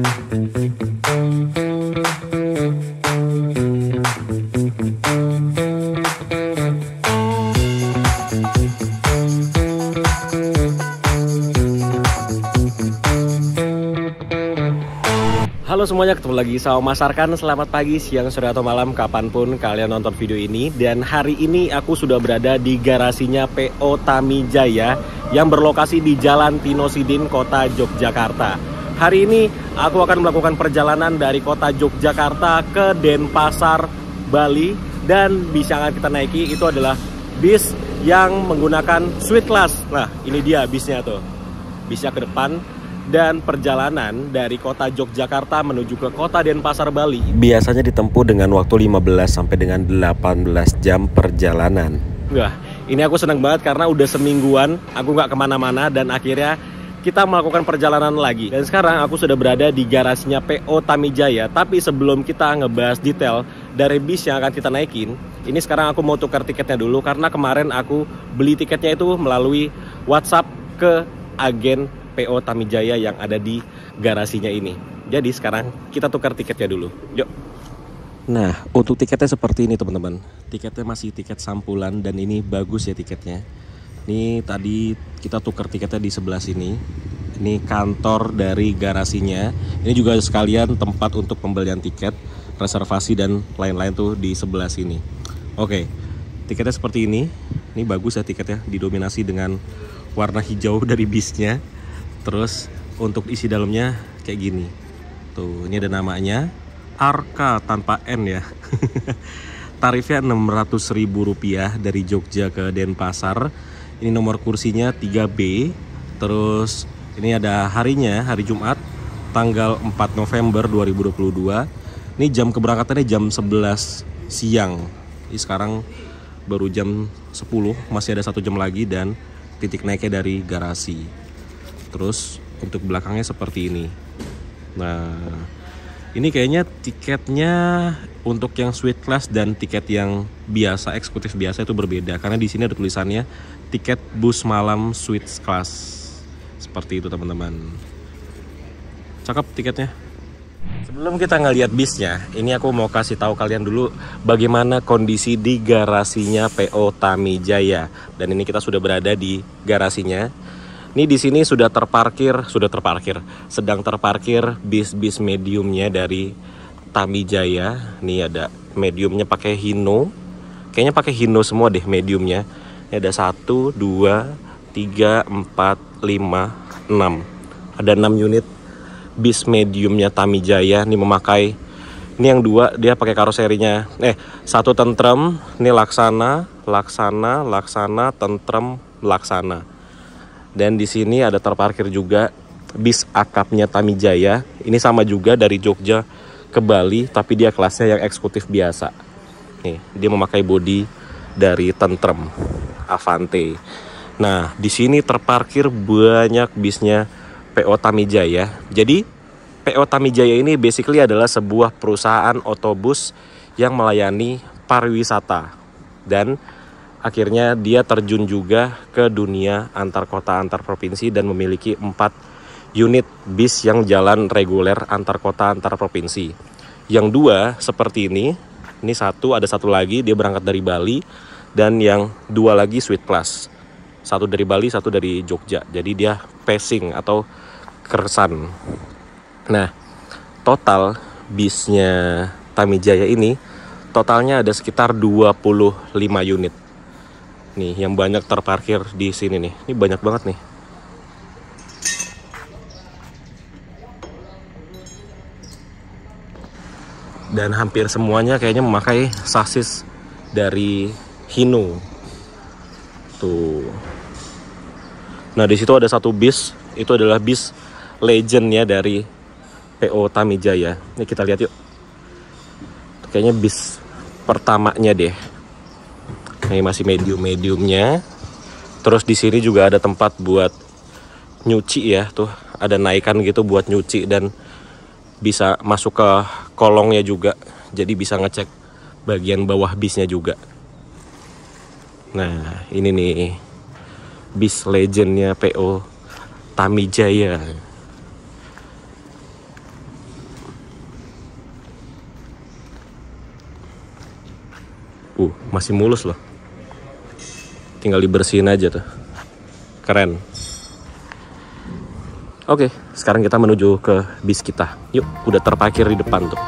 Halo semuanya, ketemu lagi sama Mas Arkan. Selamat pagi, siang, sore, atau malam, kapanpun kalian nonton video ini. Dan hari ini aku sudah berada di garasinya PO Tamijaya yang berlokasi di Jalan Tinosidin, Kota Yogyakarta. Hari ini aku akan melakukan perjalanan dari Kota Yogyakarta ke Denpasar, Bali. Dan bis yang akan kita naiki itu adalah bis yang menggunakan suite class. Nah, ini dia bisnya tuh. Bisnya ke depan. Dan perjalanan dari kota Yogyakarta menuju ke kota Denpasar, Bali biasanya ditempuh dengan waktu 15 sampai dengan 18 jam perjalanan. Wah, ini aku seneng banget karena udah semingguan aku nggak kemana-mana dan akhirnya kita melakukan perjalanan lagi. Dan sekarang aku sudah berada di garasinya PO Tamijaya. Tapi sebelum kita ngebahas detail dari bis yang akan kita naikin, ini sekarang aku mau tukar tiketnya dulu karena kemarin aku beli tiketnya itu melalui WhatsApp ke agen PO Tamijaya yang ada di garasinya ini. Jadi sekarang kita tukar tiketnya dulu. Yuk. Nah, untuk tiketnya seperti ini teman-teman. Tiketnya masih tiket sampulan dan ini bagus ya tiketnya. Ini tadi kita tukar tiketnya di sebelah sini. Ini kantor dari garasinya. Ini juga sekalian tempat untuk pembelian tiket, reservasi dan lain-lain tuh di sebelah sini. Oke, tiketnya seperti ini. Ini bagus ya tiketnya, didominasi dengan warna hijau dari bisnya. Terus untuk isi dalamnya kayak gini. Tuh, ini ada namanya Arka tanpa N ya. Tarifnya Rp600.000 dari Jogja ke Denpasar. Ini nomor kursinya 3B. Terus ini ada harinya, hari Jumat, tanggal 4 November 2022. Ini jam keberangkatannya jam 11 siang. Ini sekarang baru jam 10, masih ada 1 jam lagi dan titik naiknya dari garasi. Terus untuk belakangnya seperti ini. Nah, ini kayaknya tiketnya untuk yang suite class dan tiket yang biasa, eksekutif biasa itu berbeda. Karena di sini ada tulisannya tiket bus malam suite class. Seperti itu teman-teman. Cakep tiketnya. Sebelum kita ngeliat bisnya, ini aku mau kasih tahu kalian dulu bagaimana kondisi di garasinya PO Tamijaya. Dan ini kita sudah berada di garasinya. Ini di sini sedang terparkir bis-bis mediumnya dari Tamijaya. Ini ada mediumnya pakai Hino. Kayaknya pakai Hino semua deh mediumnya. Ini ada 1, 2, 3, 4, 5, 6. Ada 6 unit bis mediumnya Tamijaya. Ini memakai, ini yang 2 dia pakai karoserinya. 1 tentrem, ini laksana, tentrem, laksana. Dan di sini ada terparkir juga bis akapnya Tamijaya. Ini sama juga dari Jogja ke Bali, tapi dia kelasnya yang eksekutif biasa. Nih, dia memakai bodi dari Tentrem Avante. Nah, di sini terparkir banyak bisnya PO Tamijaya. Jadi, PO Tamijaya ini basically adalah sebuah perusahaan otobus yang melayani pariwisata. Dan akhirnya dia terjun juga ke dunia antar kota, antar provinsi dan memiliki 4 unit bis yang jalan reguler antar kota, antar provinsi. Yang 2 seperti ini 1, ada 1 lagi dia berangkat dari Bali dan yang 2 lagi suite class. 1 dari Bali, 1 dari Jogja. Jadi dia passing atau kersan. Nah, total bisnya Tamijaya ini totalnya ada sekitar 25 unit. Nih, yang banyak terparkir di sini nih. Ini banyak banget nih. Dan hampir semuanya kayaknya memakai sasis dari Hino. Tuh. Nah, di situ ada 1 bis. Itu adalah bis legendnya dari PO Tamijaya. Ini kita lihat yuk. Kayaknya bis pertamanya deh. Ini masih mediumnya. Terus di sini juga ada tempat buat nyuci ya, tuh ada naikan gitu buat nyuci dan bisa masuk ke kolongnya juga. Jadi bisa ngecek bagian bawah bisnya juga. Nah, ini nih bis legendnya PO Tamijaya. Masih mulus loh. Tinggal dibersihin aja tuh. Keren. Oke, sekarang kita menuju ke bis kita. Yuk, udah terparkir di depan tuh.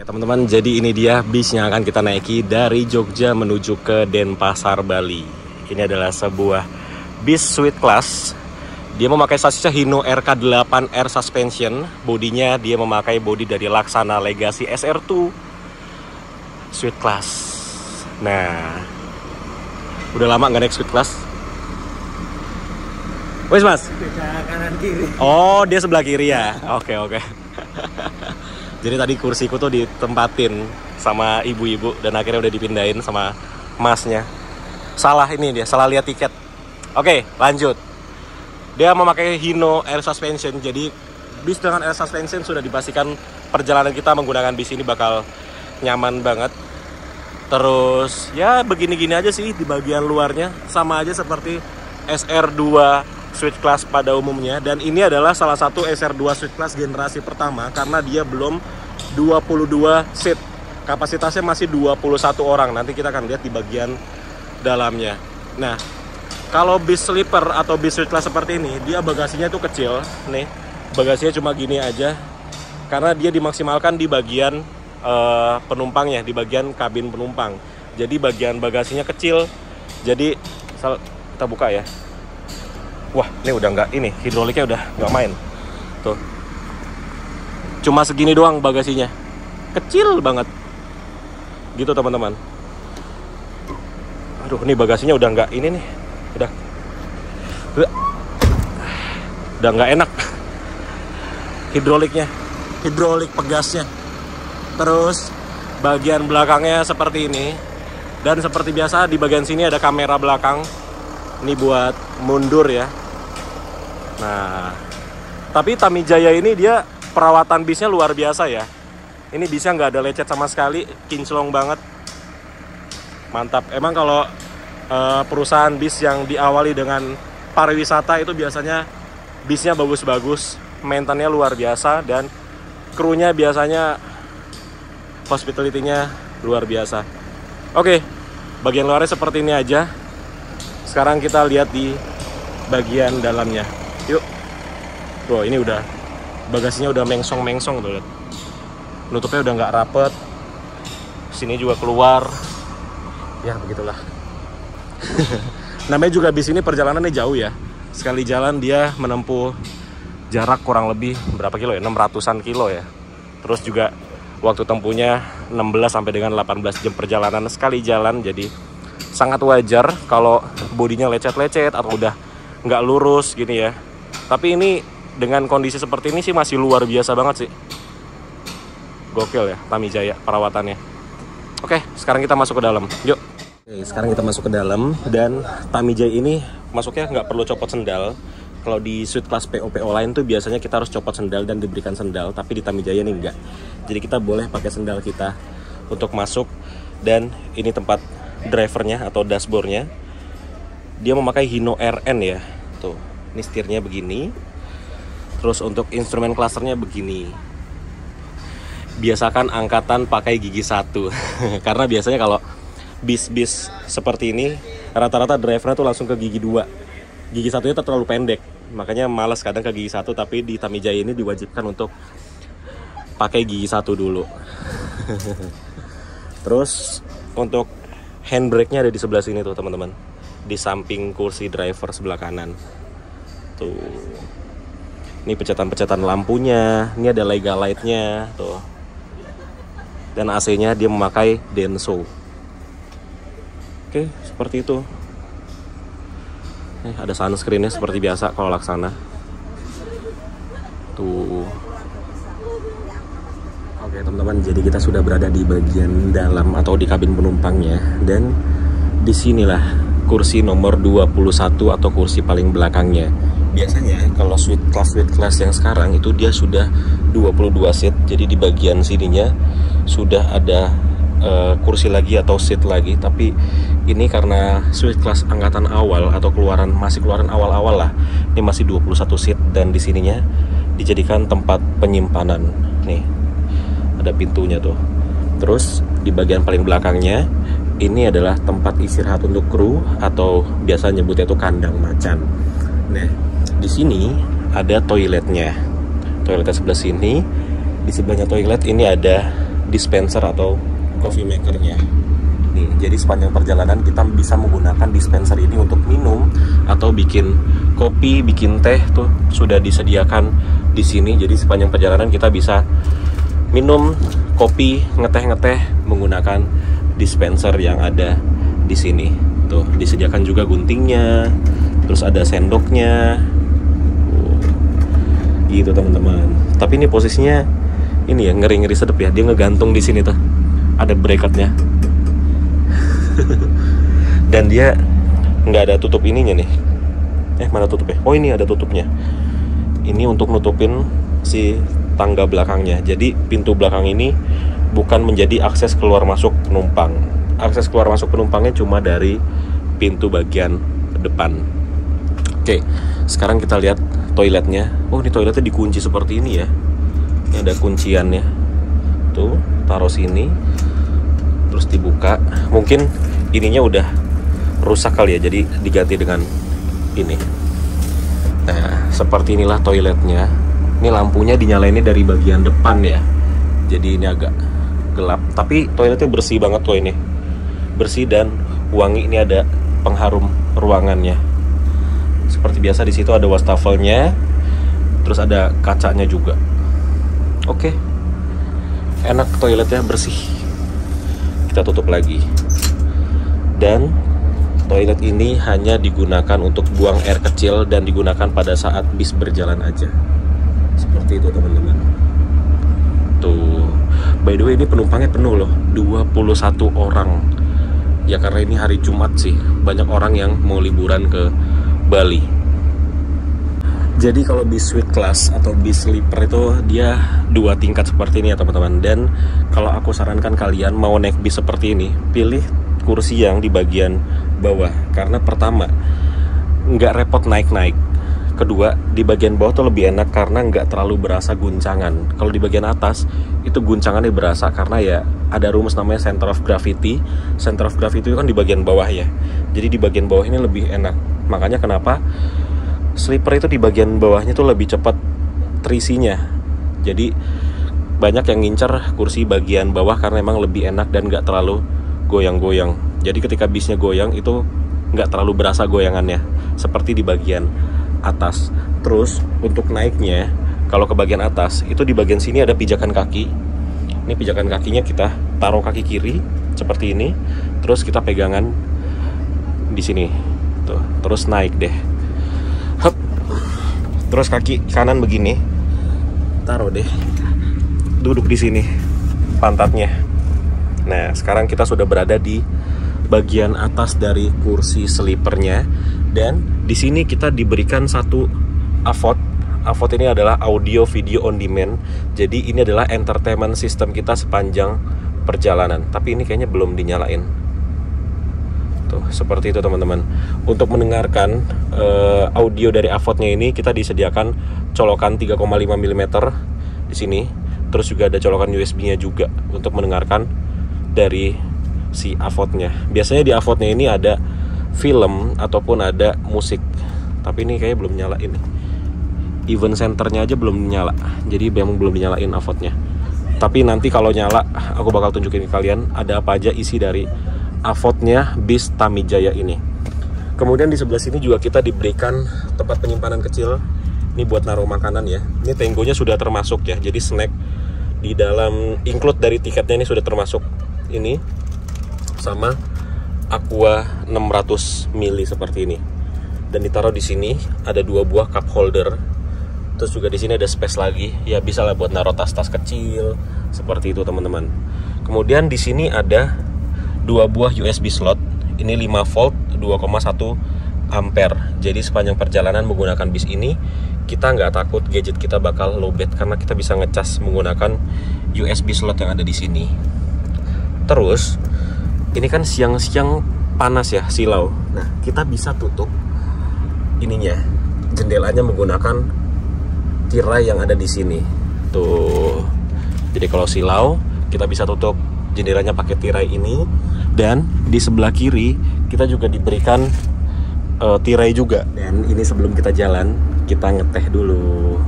Teman-teman, jadi ini dia bis yang akan kita naiki dari Jogja menuju ke Denpasar, Bali. Ini adalah sebuah bis suite class. Dia memakai sasisnya Hino RK8R suspension. Bodinya dia memakai bodi dari Laksana Legacy SR2 suite class. Nah, udah lama nggak naik suite class. Wes mas? Beda kanan kiri. Oh, dia sebelah kiri ya. Oke. Jadi tadi kursiku tuh ditempatin sama ibu-ibu dan akhirnya udah dipindahin sama masnya. Salah ini dia, salah lihat tiket. Oke, lanjut. Dia memakai Hino Air Suspension, jadi bis dengan Air Suspension sudah dipastikan perjalanan kita menggunakan bis ini bakal nyaman banget. Terus ya begini-gini aja sih di bagian luarnya, sama aja seperti SR2 Suite Class pada umumnya, dan ini adalah salah satu SR2 Suite Class generasi pertama karena dia belum 22 seat. Kapasitasnya masih 21 orang. Nanti kita akan lihat di bagian dalamnya. Nah, kalau bis sleeper atau bis Suite Class seperti ini, dia bagasinya itu kecil. Nih, bagasinya cuma gini aja karena dia dimaksimalkan di bagian penumpangnya, di bagian kabin penumpang. Jadi bagian bagasinya kecil. Jadi kita buka ya. Wah, ini udah nggak, ini hidroliknya udah nggak main. Tuh, cuma segini doang bagasinya, kecil banget, gitu teman-teman. Aduh, ini bagasinya udah nggak ini nih, udah nggak enak. Hidrolik pegasnya. Terus bagian belakangnya seperti ini, dan seperti biasa di bagian sini ada kamera belakang. Ini buat mundur ya. Nah, tapi Tamijaya ini dia perawatan bisnya luar biasa ya. Ini bisnya nggak ada lecet sama sekali, kinclong banget, mantap. Emang kalau perusahaan bis yang diawali dengan pariwisata itu biasanya bisnya bagus-bagus, maintenance-nya luar biasa, dan krunya biasanya hospitality-nya luar biasa. Oke, bagian luarnya seperti ini aja. Sekarang kita lihat di bagian dalamnya. Yuk. Tuh, ini udah bagasinya udah mengsong-mengsong tuh, lihat. Nutupnya udah nggak rapet. Sini juga keluar. Ya, begitulah. Namanya juga bis ini perjalanannya jauh ya. Sekali jalan dia menempuh jarak kurang lebih berapa kilo ya? 600-an kilo ya. Terus juga waktu tempuhnya 16 sampai dengan 18 jam perjalanan sekali jalan. Jadi sangat wajar kalau bodinya lecet-lecet atau udah nggak lurus gini ya. Tapi ini dengan kondisi seperti ini sih masih luar biasa banget sih. Gokil ya Tamijaya perawatannya. Oke, sekarang kita masuk ke dalam. Yuk. Oke, sekarang kita masuk ke dalam, dan Tamijaya ini masuknya nggak perlu copot sendal. Kalau di suite class PO lain tuh biasanya kita harus copot sendal dan diberikan sendal, tapi di Tamijaya ini enggak. Jadi kita boleh pakai sendal kita untuk masuk, dan ini tempat drivernya atau dashboardnya. Dia memakai Hino RN ya. Tuh, ini setirnya begini. Terus untuk instrumen clusternya begini. Biasakan angkatan pakai gigi 1. Karena biasanya kalau bis-bis seperti ini rata-rata drivernya tuh langsung ke gigi 2. Gigi 1-nya terlalu pendek. Makanya malas kadang ke gigi 1, tapi di Tamijaya ini diwajibkan untuk pakai gigi 1 dulu. Terus untuk handbrake-nya ada di sebelah sini tuh teman-teman, di samping kursi driver sebelah kanan. Tuh, ini pecatan-pecatan lampunya, ini ada legal light-nya tuh, dan AC-nya dia memakai Denso. Oke, seperti itu. Ada sunscreen-nya seperti biasa kalau Laksana. Tuh. Oke teman-teman, jadi kita sudah berada di bagian dalam atau di kabin penumpangnya, dan disinilah kursi nomor 21 atau kursi paling belakangnya. Biasanya kalau suite class yang sekarang itu dia sudah 22 seat, jadi di bagian sininya sudah ada kursi lagi atau seat lagi. Tapi ini karena suite class angkatan awal atau masih keluaran awal-awal lah, ini masih 21 seat, dan di sininya dijadikan tempat penyimpanan. Nih ada pintunya tuh. Terus di bagian paling belakangnya ini adalah tempat istirahat untuk kru atau biasa nyebutnya itu kandang macan. Nah, di sini ada toiletnya. Toiletnya sebelah sini. Di sebelahnya toilet ini ada dispenser atau coffee makernya. Nih, jadi sepanjang perjalanan kita bisa menggunakan dispenser ini untuk minum atau bikin kopi, bikin teh tuh sudah disediakan di sini. Jadi sepanjang perjalanan kita bisa minum kopi, ngeteh-ngeteh menggunakan dispenser yang ada di sini. Tuh, disediakan juga guntingnya, terus ada sendoknya. Gitu teman-teman. Tapi ini posisinya ini ya ngeri-ngeri sedep ya. Dia ngegantung di sini tuh. Ada bracketnya. Dan dia nggak ada tutup ininya nih. Mana tutupnya? Oh, ini ada tutupnya. Ini untuk nutupin si tangga belakangnya. Jadi pintu belakang ini bukan menjadi akses keluar masuk penumpang. Akses keluar masuk penumpangnya cuma dari pintu bagian depan. Oke, sekarang kita lihat toiletnya. Oh, ini toiletnya dikunci seperti ini ya. Ini ada kunciannya. Tuh, taruh sini. Terus dibuka. Mungkin ininya udah rusak kali ya, jadi diganti dengan ini. Nah, seperti inilah toiletnya. Ini lampunya dinyalainnya dari bagian depan ya. Jadi ini agak gelap, tapi toiletnya bersih banget tuh ini. Bersih dan wangi. Ini ada pengharum ruangannya. Seperti biasa di situ ada wastafelnya. Terus ada kacanya juga. Oke. Enak toiletnya, bersih. Kita tutup lagi. Dan toilet ini hanya digunakan untuk buang air kecil dan digunakan pada saat bis berjalan aja. Seperti itu teman-teman. Tuh. By the way, ini penumpangnya penuh loh, 21 orang. Ya karena ini hari Jumat sih, banyak orang yang mau liburan ke Bali. Jadi kalau bis suite class atau bis sleeper itu dia 2 tingkat seperti ini ya teman-teman. Dan kalau aku sarankan kalian mau naik bis seperti ini, pilih kursi yang di bagian bawah. Karena pertama, nggak repot naik-naik. Kedua, di bagian bawah tuh lebih enak karena nggak terlalu berasa guncangan. Kalau di bagian atas, itu guncangannya berasa karena ya ada rumus namanya center of gravity. Center of gravity itu kan di bagian bawah ya. Jadi di bagian bawah ini lebih enak. Makanya kenapa sleeper itu di bagian bawahnya tuh lebih cepat terisinya. Jadi banyak yang ngincer kursi bagian bawah karena emang lebih enak dan nggak terlalu goyang-goyang. Jadi ketika bisnya goyang itu nggak terlalu berasa goyangannya seperti di bagian atas. Terus untuk naiknya, kalau ke bagian atas itu di bagian sini ada pijakan kaki. Ini pijakan kakinya kita taruh kaki kiri seperti ini, terus kita pegangan di sini tuh, terus naik deh. Hup. Terus kaki kanan begini taruh deh, duduk di sini pantatnya. Nah, sekarang kita sudah berada di bagian atas dari kursi sleepernya. Dan di sini kita diberikan satu AVOD. AVOD ini adalah audio video on demand. Jadi ini adalah entertainment system kita sepanjang perjalanan. Tapi ini kayaknya belum dinyalain. Tuh, seperti itu teman-teman. Untuk mendengarkan audio dari AVOD-nya ini kita disediakan colokan 3,5 mm di sini. Terus juga ada colokan USB-nya juga untuk mendengarkan dari si AVOD-nya. Biasanya di AVOD-nya ini ada film ataupun ada musik, tapi ini kayaknya belum nyala ini. Event centernya aja belum nyala, jadi memang belum dinyalain AVOD-nya. Tapi nanti kalau nyala, aku bakal tunjukin ke kalian ada apa aja isi dari AVOD-nya bis Tamijaya ini. Kemudian di sebelah sini juga kita diberikan tempat penyimpanan kecil. Ini buat naruh makanan ya. Ini tenggonya sudah termasuk ya, jadi snack di dalam include dari tiketnya ini sudah termasuk ini sama Aqua 600 ml seperti ini. Dan ditaruh di sini ada 2 buah cup holder Terus juga di sini ada space lagi, ya bisa lah buat naruh tas-tas kecil seperti itu teman-teman. Kemudian di sini ada 2 buah USB slot. Ini 5 volt 2,1 ampere. Jadi sepanjang perjalanan menggunakan bis ini kita nggak takut gadget kita bakal lowbat karena kita bisa ngecas menggunakan USB slot yang ada di sini. Terus ini kan siang-siang panas ya, silau. Nah, kita bisa tutup ininya, jendelanya menggunakan tirai yang ada di sini. Tuh. Jadi kalau silau, kita bisa tutup jendelanya pakai tirai ini. Dan di sebelah kiri kita juga diberikan tirai juga. Dan ini sebelum kita jalan, kita ngeteh dulu.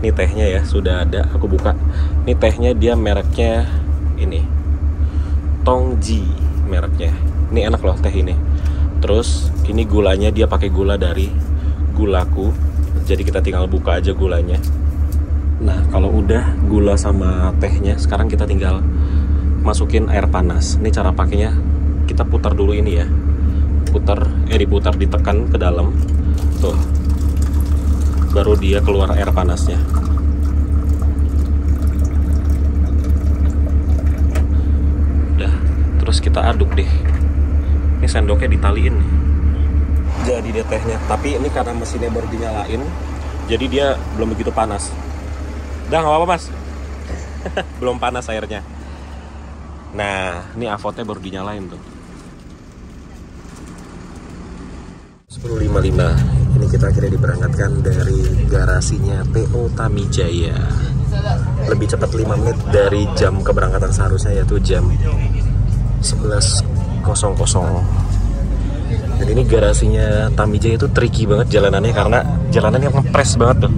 Ini tehnya ya, sudah ada, aku buka. Ini tehnya dia mereknya ini, Tongji mereknya. Ini enak loh teh ini. Terus ini gulanya dia pakai gula dari Gulaku. Jadi kita tinggal buka aja gulanya. Nah, kalau udah gula sama tehnya, sekarang kita tinggal masukin air panas. Ini cara pakainya, kita putar dulu ini ya. Diputar, ditekan ke dalam. Tuh. Baru dia keluar air panasnya. Udah, terus kita aduk deh. Ini sendoknya ditaliin nih. Jadi deh tehnya, tapi ini karena mesinnya baru dinyalain, jadi dia belum begitu panas. Udah nggak apa-apa mas. Belum panas airnya. Nah, ini avotnya baru dinyalain tuh. 10.55. Ini kita akhirnya diberangkatkan dari garasinya PO Tamijaya. Lebih cepat 5 menit dari jam keberangkatan seharusnya, yaitu jam 11.00. Dan ini garasinya Tamijaya itu tricky banget jalanannya karena jalanannya ngepres banget tuh.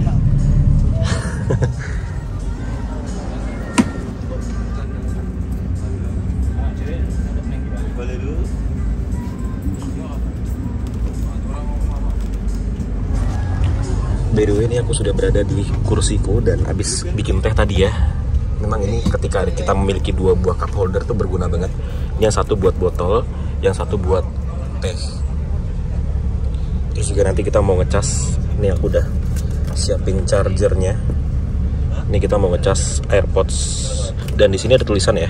By the way, ini aku sudah berada di kursiku dan habis bikin teh tadi ya. Memang ini ketika kita memiliki 2 buah cup holder tuh berguna banget. Yang satu buat botol, yang satu buat teh. Terus juga nanti kita mau ngecas. Ini aku udah siapin chargernya. Ini kita mau ngecas AirPods. Dan di sini ada tulisan ya.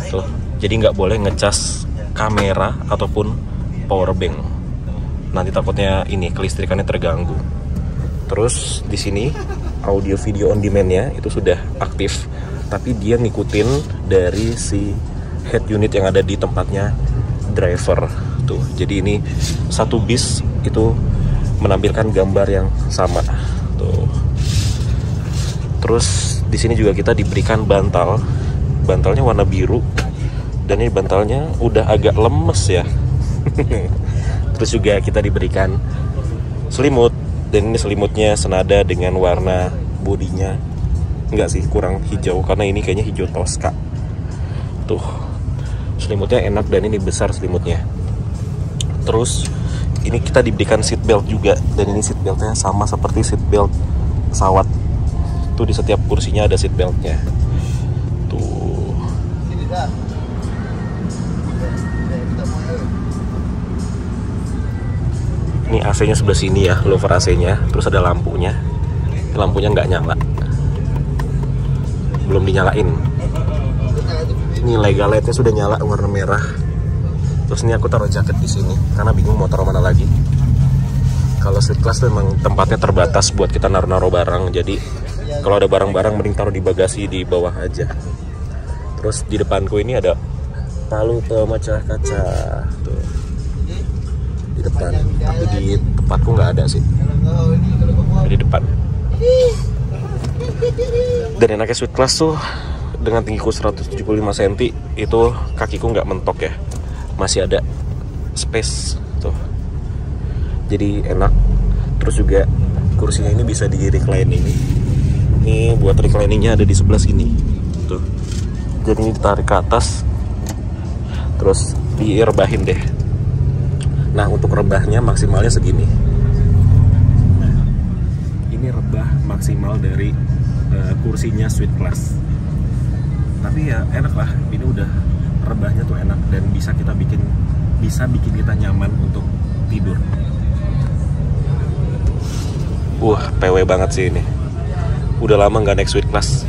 Tuh. Jadi nggak boleh ngecas kamera ataupun power bank. Nanti takutnya ini kelistrikannya terganggu. Terus di sini audio video on demand-nya itu sudah aktif, tapi dia ngikutin dari si head unit yang ada di tempatnya driver tuh. Jadi ini satu bis itu menampilkan gambar yang sama tuh. Terus di sini juga kita diberikan bantal. Bantalnya warna biru dan ini bantalnya udah agak lemes ya. Terus juga kita diberikan selimut. Dan ini selimutnya senada dengan warna bodinya. Enggak sih, kurang hijau karena ini kayaknya hijau Tosca. Tuh. Selimutnya enak dan ini besar selimutnya. Terus ini kita diberikan seat belt juga, dan ini seat beltnya sama seperti seat belt pesawat. Tuh di setiap kursinya ada seat beltnya. Tuh. Ini AC-nya sebelah sini ya, lower AC-nya. Terus ada lampunya. Lampunya nggak nyala. Belum dinyalain. Ini legal light-nya sudah nyala warna merah. Terus ini aku taruh jaket di sini karena bingung mau taruh mana lagi. Kalau street class tuh memang tempatnya terbatas buat kita naruh-naruh barang. Jadi kalau ada barang-barang mending taruh di bagasi di bawah aja. Terus di depanku ini ada palu pemecah kaca. Tuh. Di depan, tapi di tempatku nggak ada sih. Di depan. Dan enaknya suite class tuh dengan tinggiku 175 cm itu kakiku nggak mentok ya, masih ada space tuh. Jadi enak. Terus juga kursinya ini bisa di reclining. Ini buat recliningnya ada di sebelah sini tuh. Jadi ini ditarik ke atas, terus direbahin deh. Nah, untuk rebahnya maksimalnya segini. Ini rebah maksimal dari kursinya suite class. Tapi ya enak lah, ini udah rebahnya tuh enak dan bisa bikin kita nyaman untuk tidur. PW banget sih ini. Udah lama nggak naik suite class.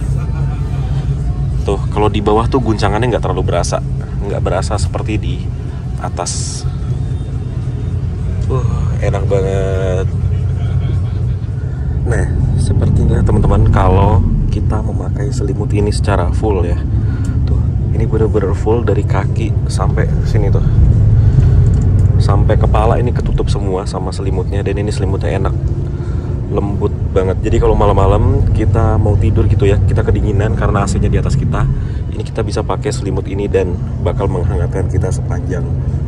Tuh, kalau di bawah tuh guncangannya nggak terlalu berasa. Nggak berasa seperti di atas. Enak banget. Nah, sepertinya teman-teman kalau kita memakai selimut ini secara full ya. Tuh, ini bener-bener full dari kaki sampai sini tuh. Sampai kepala ini ketutup semua sama selimutnya, dan ini selimutnya enak. Lembut banget. Jadi kalau malam-malam kita mau tidur gitu ya, kita kedinginan karena AC-nya di atas kita, ini kita bisa pakai selimut ini dan bakal menghangatkan kita sepanjang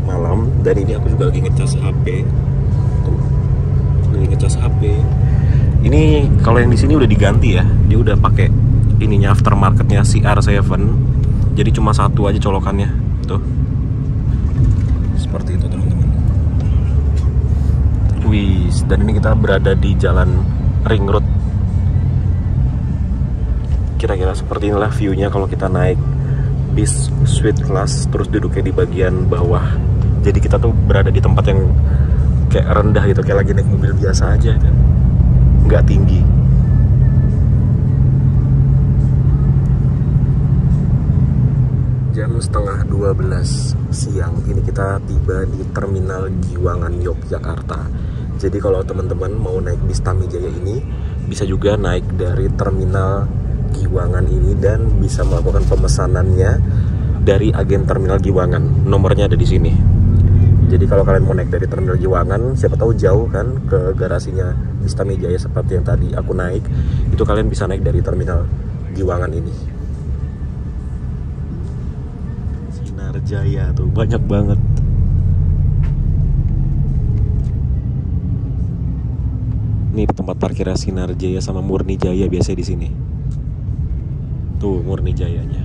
malam. Dan ini aku juga lagi ngecas HP. Tuh, lagi ngecas HP. Ini kalau yang di sini udah diganti ya, dia udah pakai ininya aftermarketnya CR7. Jadi cuma satu aja colokannya, tuh. Seperti itu teman-teman. Wis, dan ini kita berada di jalan Ring Road. Kira-kira seperti inilah view-nya kalau kita naik bis suite class, terus duduknya di bagian bawah. Jadi kita tuh berada di tempat yang kayak rendah gitu, kayak lagi naik mobil biasa aja kan. Nggak tinggi. Jam setengah 12 siang ini kita tiba di Terminal Giwangan, Yogyakarta. Jadi kalau teman-teman mau naik bis Tamijaya ini, bisa juga naik dari Terminal Giwangan ini dan bisa melakukan pemesanannya dari agen Terminal Giwangan. Nomornya ada di sini. Jadi kalau kalian mau naik dari Terminal Giwangan, siapa tahu jauh kan ke garasinya bis Tamijaya seperti yang tadi aku naik, itu kalian bisa naik dari Terminal Giwangan ini. Sinar Jaya tuh banyak banget. Ini tempat parkirnya Sinar Jaya sama Murni Jaya biasanya di sini. Tuh Murni Jayanya.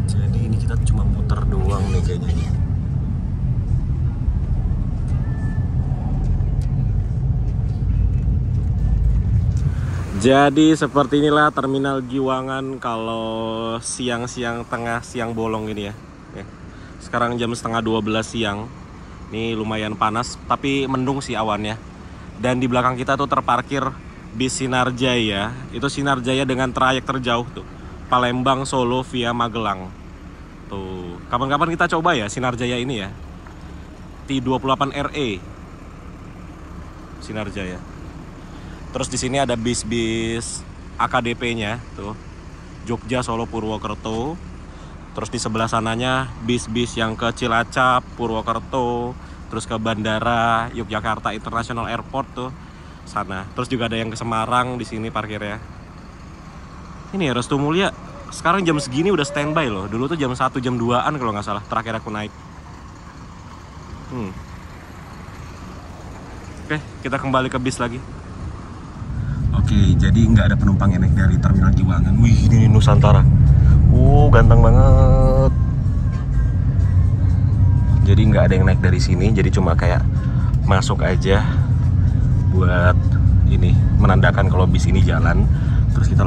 Jadi ini kita cuma muter doang nih kayaknya. Jadi seperti inilah Terminal Giwangan kalau siang-siang tengah siang bolong ini ya. Sekarang jam setengah 12 siang. Ini lumayan panas, tapi mendung sih awannya. Dan di belakang kita tuh terparkir bis Sinar Jaya. Itu Sinar Jaya dengan trayek terjauh tuh, Palembang, Solo via Magelang. Tuh, kapan-kapan kita coba ya Sinar Jaya ini ya. T28 RE Sinar Jaya. Terus di sini ada bis-bis AKDP-nya tuh. Jogja, Solo, Purwokerto. Terus di sebelah sananya bis-bis yang ke Cilacap, Purwokerto, terus ke Bandara Yogyakarta International Airport tuh sana. Terus juga ada yang ke Semarang di sini parkirnya. Ini ya Restu Mulia. Sekarang jam segini udah standby loh. Dulu tuh jam 1 jam 2-an kalau nggak salah terakhir aku naik. Oke, kita kembali ke bis lagi. Oke, jadi nggak ada penumpang yang naik dari Terminal Giwangan. Wih, ini Nusantara. Ganteng banget. Jadi nggak ada yang naik dari sini, jadi cuma kayak masuk aja buat ini menandakan kalau bis ini jalan. Terus kita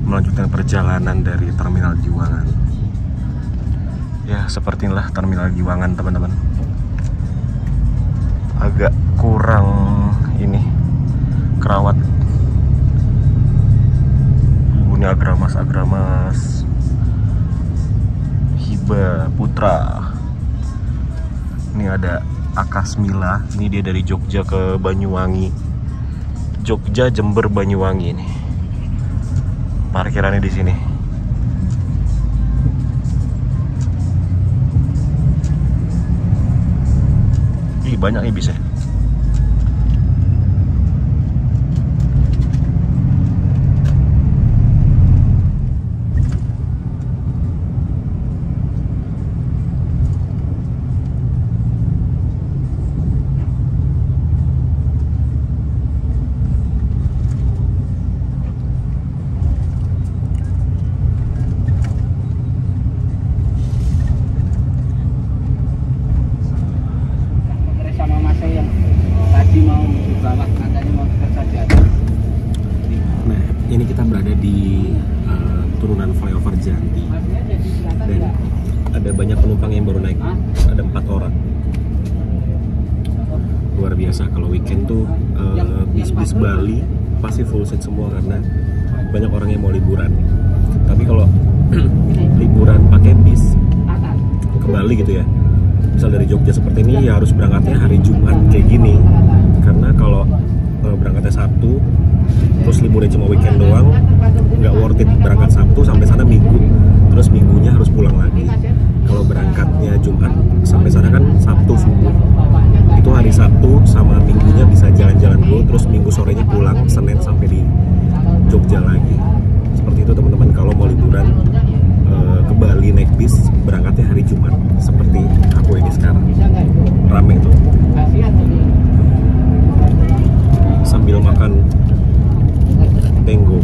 melanjutkan perjalanan dari Terminal Giwangan. Ya, seperti inilah Terminal Giwangan, teman-teman. Agak kurang ini kerawat. Ini agramas Hiba Putra. Ini ada Akasmila. Ini dia dari Jogja ke Banyuwangi. Jogja, Jember, Banyuwangi ini. Parkirannya di sini. Ih, banyak nih bisnya. biasa kalau weekend tuh bis-bis Bali pasti full seat semua karena banyak orang yang mau liburan. Tapi kalau liburan pakai bis ke Bali gitu ya, misal dari Jogja seperti ini ya harus berangkatnya hari Jumat kayak gini, karena kalau berangkatnya Sabtu terus liburnya cuma weekend doang, nggak worth it berangkat Sabtu sampai sana Minggu, terus Minggunya harus pulang lagi. Kalau berangkatnya Jumat sampai sana kan Sabtu subuh, itu hari Sabtu sama Minggunya bisa jalan-jalan dulu, terus Minggu sorenya pulang, Senin sampai di Jogja lagi. Seperti itu teman-teman kalau mau liburan ke Bali naik bis, berangkatnya hari Jumat seperti aku ini sekarang. Rame tuh sambil makan tenggo.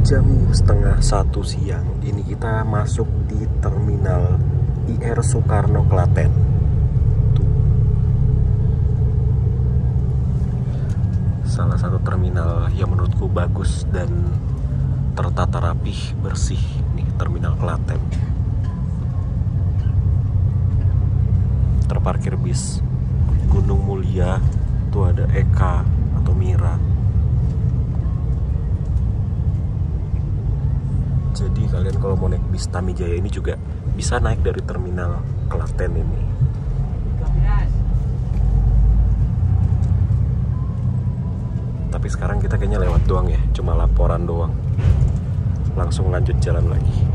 Jam 12:30 siang ini kita masuk di terminal IR Soekarno Klaten. Tuh. Salah satu terminal yang menurutku bagus dan tertata rapih, bersih nih, terminal Klaten. Terparkir bis Gunung Mulia, tuh ada Eka atau Mira. Jadi kalian kalau mau naik bis Tamijaya ini juga bisa naik dari terminal Klaten ini. Tapi sekarang kita kayaknya lewat doang ya, cuma laporan doang. Langsung lanjut jalan lagi.